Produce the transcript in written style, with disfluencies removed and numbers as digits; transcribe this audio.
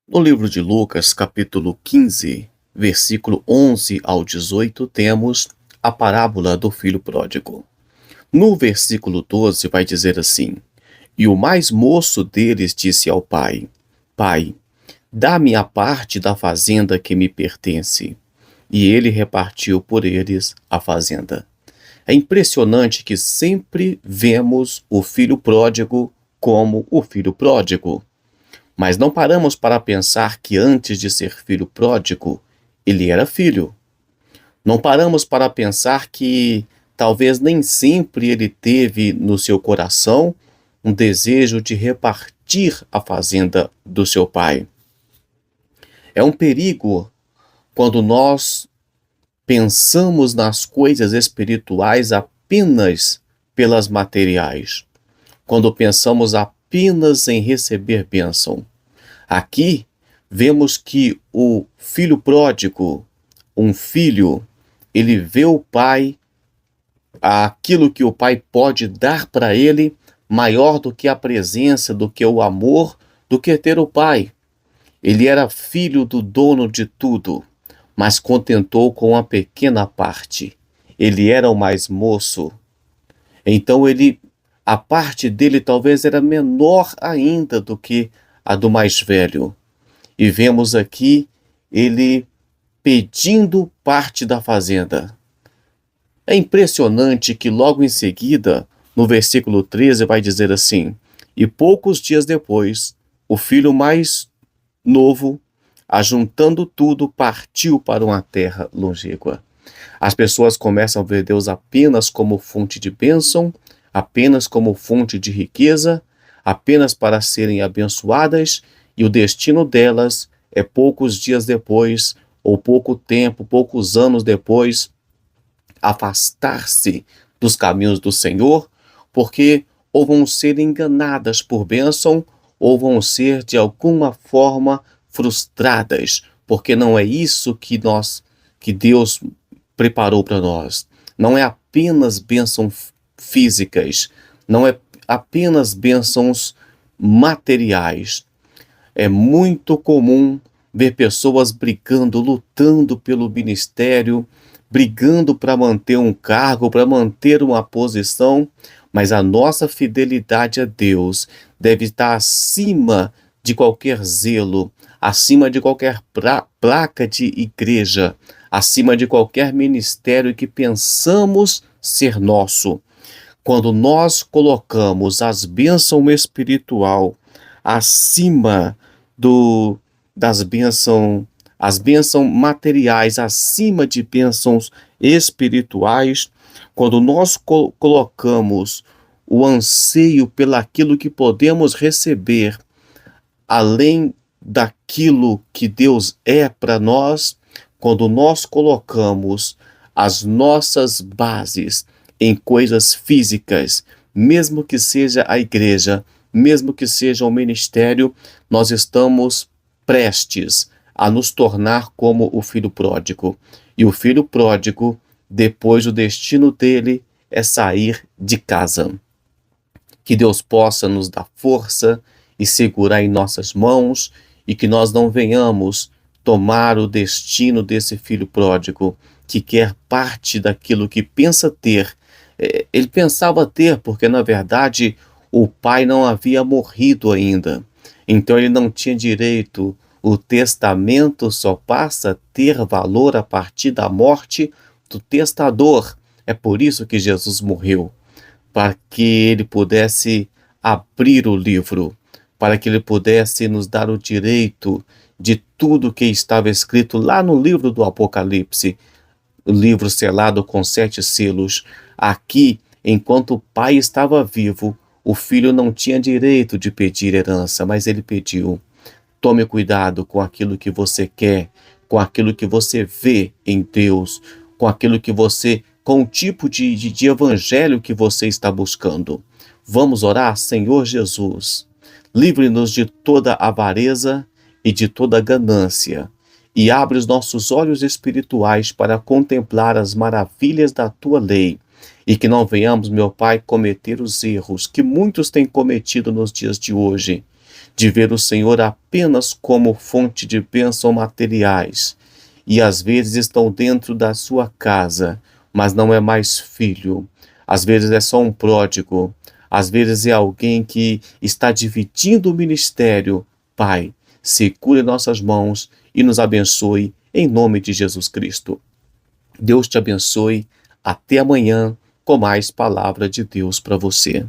No livro de Lucas, capítulo 15, versículo 11 ao 18, temos a parábola do filho pródigo. No versículo 12 vai dizer assim: E o mais moço deles disse ao pai: Pai, dá-me a parte da fazenda que me pertence. E ele repartiu por eles a fazenda. É impressionante que sempre vemos o filho pródigo como o filho pródigo. Mas não paramos para pensar que antes de ser filho pródigo, ele era filho. Não paramos para pensar que talvez nem sempre ele teve no seu coração um desejo de repartir a fazenda do seu pai. É um perigo quando nós pensamos nas coisas espirituais apenas pelas materiais, quando pensamos apenas em receber bênção. Aqui vemos que o filho pródigo, um filho, ele vê o pai, aquilo que o pai pode dar para ele, maior do que a presença, do que o amor, do que ter o pai. Ele era filho do dono de tudo, mas contentou com uma pequena parte. Ele era o mais moço. Então a parte dele talvez era menor ainda do que a do mais velho. E vemos aqui ele pedindo parte da fazenda. É impressionante que logo em seguida, no versículo 13, vai dizer assim: E poucos dias depois, o filho mais novo, ajuntando tudo, partiu para uma terra longínqua. As pessoas começam a ver Deus apenas como fonte de bênção, apenas como fonte de riqueza, apenas para serem abençoadas, e o destino delas é poucos dias depois, ou pouco tempo, poucos anos depois, afastar-se dos caminhos do Senhor, porque ou vão ser enganadas por bênção, ou vão ser de alguma forma frustradas, porque não é isso que Deus preparou para nós. Não é apenas bênçãos físicas, não é apenas bênçãos materiais. É muito comum ver pessoas brigando, lutando pelo ministério, brigando para manter um cargo, para manter uma posição, mas a nossa fidelidade a Deus deve estar acima de qualquer zelo, acima de qualquer placa de igreja, acima de qualquer ministério que pensamos ser nosso. Quando nós colocamos as bênçãos espiritual acima das bênçãos, as bênçãos materiais acima de bênçãos espirituais, quando nós colocamos o anseio pelaquilo que podemos receber, além daquilo que Deus é para nós, quando nós colocamos as nossas bases em coisas físicas, mesmo que seja a igreja, mesmo que seja o ministério, nós estamos prestes a nos tornar como o filho pródigo. E o filho pródigo, depois o destino dele é sair de casa. Que Deus possa nos dar força e segurar em nossas mãos, e que nós não venhamos tomar o destino desse filho pródigo, que quer parte daquilo que pensa ter. Ele pensava ter, porque na verdade o pai não havia morrido ainda. Então ele não tinha direito. O testamento só passa a ter valor a partir da morte do testador. É por isso que Jesus morreu, para que ele pudesse abrir o livro, para que ele pudesse nos dar o direito de tudo que estava escrito lá no livro do Apocalipse, o livro selado com 7 selos. Aqui, enquanto o pai estava vivo, o filho não tinha direito de pedir herança, mas ele pediu. Tome cuidado com aquilo que você quer, com aquilo que você vê em Deus, com aquilo que você, com o tipo de evangelho que você está buscando. Vamos orar, Senhor Jesus. Livre-nos de toda avareza e de toda ganância, e abre os nossos olhos espirituais para contemplar as maravilhas da tua lei, e que não venhamos, meu Pai, cometer os erros que muitos têm cometido nos dias de hoje, de ver o Senhor apenas como fonte de bênção materiais, e às vezes estão dentro da sua casa, mas não é mais filho. Às vezes é só um pródigo, às vezes é alguém que está dividindo o ministério. Pai, segure nossas mãos e nos abençoe em nome de Jesus Cristo. Deus te abençoe. Até amanhã com mais palavra de Deus para você.